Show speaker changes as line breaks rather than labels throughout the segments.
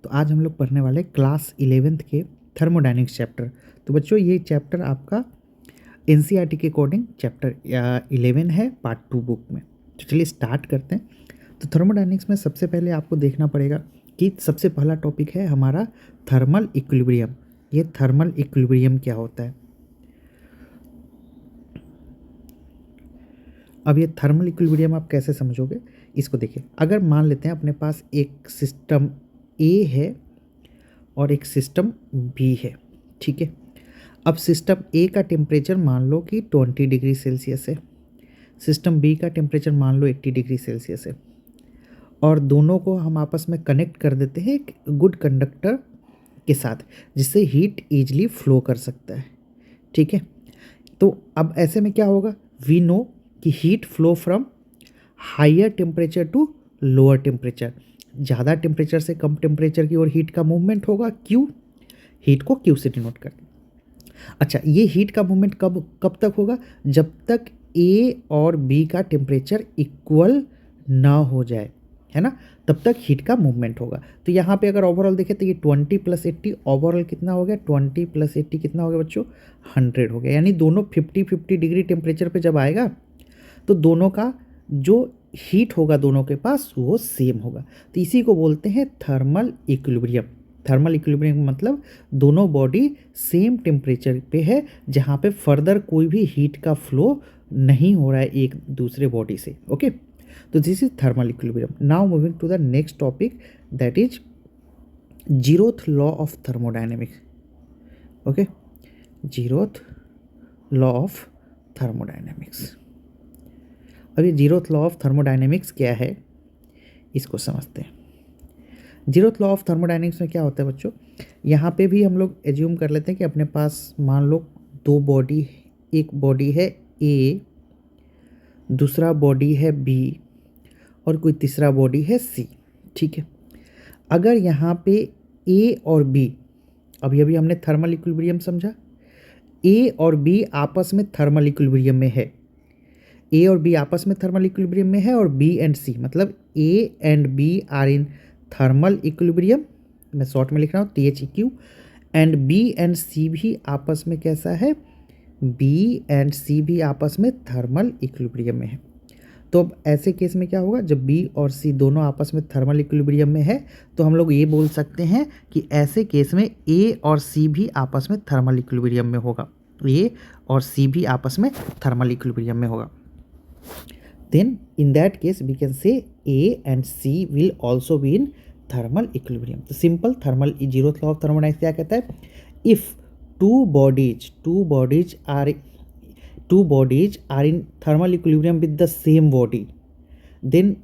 तो आज हम लोग पढ़ने वाले क्लास 11th के थर्मोडायनेमिक्स चैप्टर। तो बच्चों ये चैप्टर आपका एनसीईआरटी के अकॉर्डिंग चैप्टर 11 है पार्ट 2 बुक में। तो चलिए स्टार्ट करते हैं। तो थर्मोडायनेमिक्स में सबसे पहले आपको देखना पड़ेगा कि सबसे पहला टॉपिक है हमारा थर्मल इक्विलिब्रियम। ये थर्मल इक्विलिब्रियम क्या होता है? अब ये थर्मल इक्विलिब्रियम आप कैसे समझोगे इसको देखिए। अगर मान लेते हैं अपने पास एक सिस्टम ए है और एक सिस्टम बी है, ठीक है। अब सिस्टम ए का टेम्परेचर मान लो कि 20 डिग्री सेल्सियस है, सिस्टम बी का टेम्परेचर मान लो 80 डिग्री सेल्सियस है, और दोनों को हम आपस में कनेक्ट कर देते हैं एक गुड कंडक्टर के साथ, जिससे हीट ईजिली फ्लो कर सकता है, ठीक है। तो अब ऐसे में क्या होगा, वी नो कि heat flow from higher temperature to lower temperature. ज़्यादा टेम्परेचर से कम टेम्परेचर की ओर हीट का मूवमेंट होगा, क्यू, हीट को क्यू से डिनोट करते हैं। अच्छा, ये हीट का मूवमेंट कब तक होगा? जब तक ए और बी का टेम्परेचर इक्वल ना हो जाए, है ना, तब तक हीट का मूवमेंट होगा। तो यहाँ पे अगर ओवरऑल देखें तो ये 20 + 80 ओवरऑल कितना हो गया? 20 + 80 कितना हो गया बच्चों? 100 हो गया। यानी दोनों 50-50 डिग्री टेम्परेचर पे जब आएगा तो दोनों का जो हीट होगा दोनों के पास वो सेम होगा। तो इसी को बोलते हैं थर्मल इक्विलिब्रियम। थर्मल इक्विलिब्रियम मतलब दोनों बॉडी सेम टेम्परेचर पे है, जहाँ पे फर्दर कोई भी हीट का फ्लो नहीं हो रहा है एक दूसरे बॉडी से। ओके, तो this is thermal equilibrium. Now moving to the next topic, that is zeroth law of thermodynamics. Okay, zeroth law of thermodynamics. अब ये जीरोथ लॉ ऑफ थर्मोडायनेमिक्स क्या है इसको समझते हैं। जीरोथ लॉ ऑफ थर्मोडायनेमिक्स में क्या होता है बच्चों, यहाँ पे भी हम लोग एज्यूम कर लेते हैं कि अपने पास मान लो दो बॉडी, एक बॉडी है ए, दूसरा बॉडी है बी, और कोई तीसरा बॉडी है सी, ठीक है। अगर यहाँ पे ए और बी, अभी हमने थर्मल इक्विलिब्रियम समझा, ए और बी आपस में थर्मल इक्विलिब्रियम में है, ए और बी आपस में थर्मल इक्विलिब्रियम में है, और बी एंड सी मतलब A and B are in thermal equilibrium, मैं शॉर्ट में लिख रहा हूँ THEQ, and B and C भी आपस में कैसा है? बी एंड सी भी आपस में थर्मल इक्विलिब्रियम में है। तो अब ऐसे केस में क्या होगा, जब बी और सी दोनों आपस में थर्मल इक्विलिब्रियम में है तो हम लोग ये बोल सकते हैं कि ऐसे केस में ए और सी भी आपस में थर्मल इक्विलिब्रियम में होगा, ए और सी भी आपस में थर्मल इक्विलिब्रियम में होगा। Then in that case we can say A and C will also be in thermal equilibrium. तो simple thermal zeroth law of thermodynamics क्या कहता है? If two bodies are in thermal equilibrium with the same body, then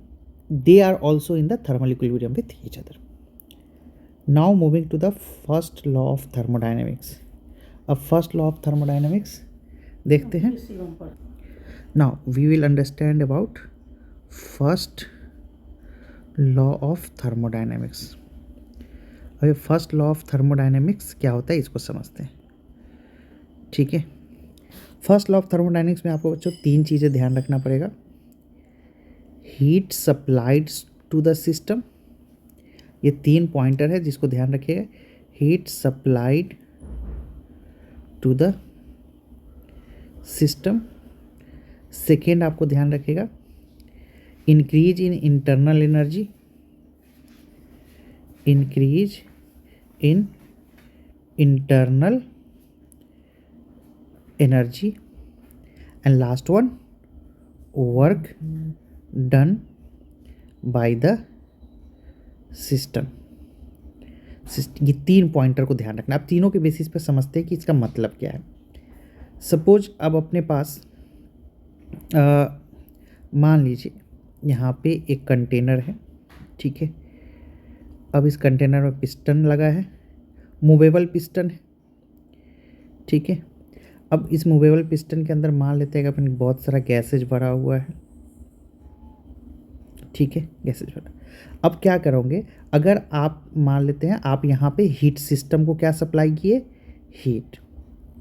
they are also in the thermal equilibrium with each other. Now moving to the first law of thermodynamics. अब first law of thermodynamics देखते हैं। Now we will understand about first law of thermodynamics. अभी first law of thermodynamics क्या होता है इसको समझते हैं, ठीक है। फर्स्ट लॉ ऑफ थर्मोडायनेमिक्स में आपको बच्चों 3 चीज़ें ध्यान रखना पड़ेगा। Heat supplied to the system, ये 3 पॉइंटर है जिसको ध्यान रखिएगा। Heat supplied to the system. Second आपको ध्यान रखिएगा, increase in internal energy, increase in internal energy, and last one, work done by the system. ये 3 पॉइंटर को ध्यान रखना। अब तीनों के बेसिस पर समझते हैं कि इसका मतलब क्या है। सपोज अब अपने पास मान लीजिए यहाँ पे एक कंटेनर है, ठीक है। अब इस कंटेनर में पिस्टन लगा है, मूवेबल पिस्टन है, ठीक है। अब इस मूवेबल पिस्टन के अंदर मान लेते हैं कि अपन बहुत सारा गैसेज भरा हुआ है, ठीक है, गैसेज भरा। अब क्या करोगे, अगर आप मान लेते हैं आप यहाँ पे हीट सिस्टम को क्या सप्लाई किए? हीट,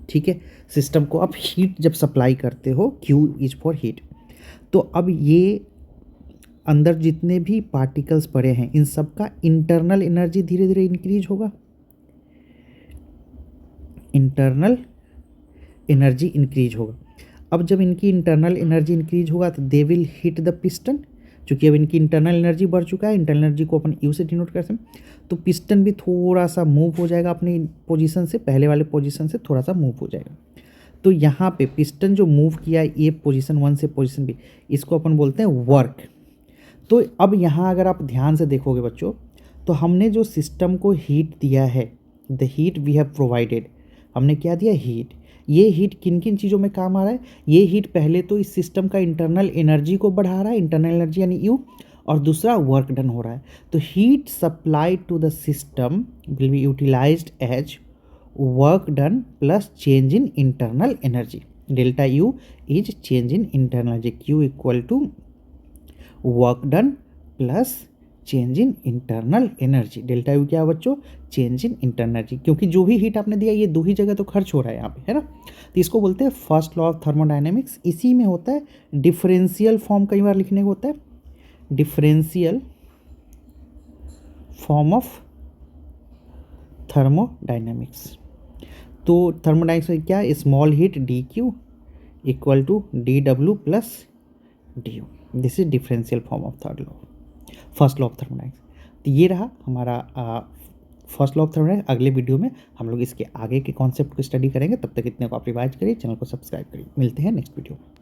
ठीक है। सिस्टम को आप हीट जब सप्लाई करते हो, Q इज फॉर हीट, तो अब ये अंदर जितने भी पार्टिकल्स पड़े हैं इन सब का इंटरनल एनर्जी धीरे धीरे इंक्रीज होगा, इंटरनल एनर्जी इंक्रीज होगा। अब जब इनकी इंटरनल एनर्जी इंक्रीज होगा तो they will hit the piston, क्योंकि अब इनकी इंटरनल एनर्जी बढ़ चुका है, इंटरनल एनर्जी को अपन यू से डिनोट करते हैं, तो पिस्टन भी थोड़ा सा मूव हो जाएगा अपनी पोजीशन से, पहले वाले पोजीशन से थोड़ा सा मूव हो जाएगा। तो यहाँ पे पिस्टन जो मूव किया है ये पोजीशन 1 से पोजीशन B, इसको अपन बोलते हैं वर्क। तो अब यहाँ अगर आप ध्यान से देखोगे बच्चों, तो हमने जो सिस्टम को हीट दिया है, the heat we have provided, हमने क्या दिया, हीट। ये हीट किन किन चीज़ों में काम आ रहा है, ये हीट पहले तो इस सिस्टम का इंटरनल एनर्जी को बढ़ा रहा है, इंटरनल एनर्जी यानी यू, और दूसरा वर्क डन हो रहा है। तो heat supplied to the system will be utilized as work done plus change in internal energy. Delta U is change in internal energy, Q equal to work done plus change in internal energy. Delta U क्या है बच्चों, change in internal energy, क्योंकि जो भी heat आपने दिया ये दो ही जगह तो खर्च हो रहा है यहाँ पे, है ना। तो इसको बोलते हैं फर्स्ट लॉ ऑफ थर्मोडायनेमिक्स। इसी में होता है डिफरेंशियल फॉर्म, कई बार लिखने को होता है डिफरेंशियल फॉर्म ऑफ थर्मोडायनेमिक्स। तो थर्मोडायनेमिक्स में क्या है, small heat D Q equal to D W plus D U. This is differential form of third law, first law of thermodynamics. तो ये रहा हमारा फर्स्ट लॉ ऑफ थर्मोडायनेमिक्स। अगले video में हम लोग इसके आगे के कॉन्सेप्ट को स्टडी करेंगे। तब तक इतने को आप रिवाइज करिए, चैनल को सब्सक्राइब करिए। मिलते हैं नेक्स्ट वीडियो में।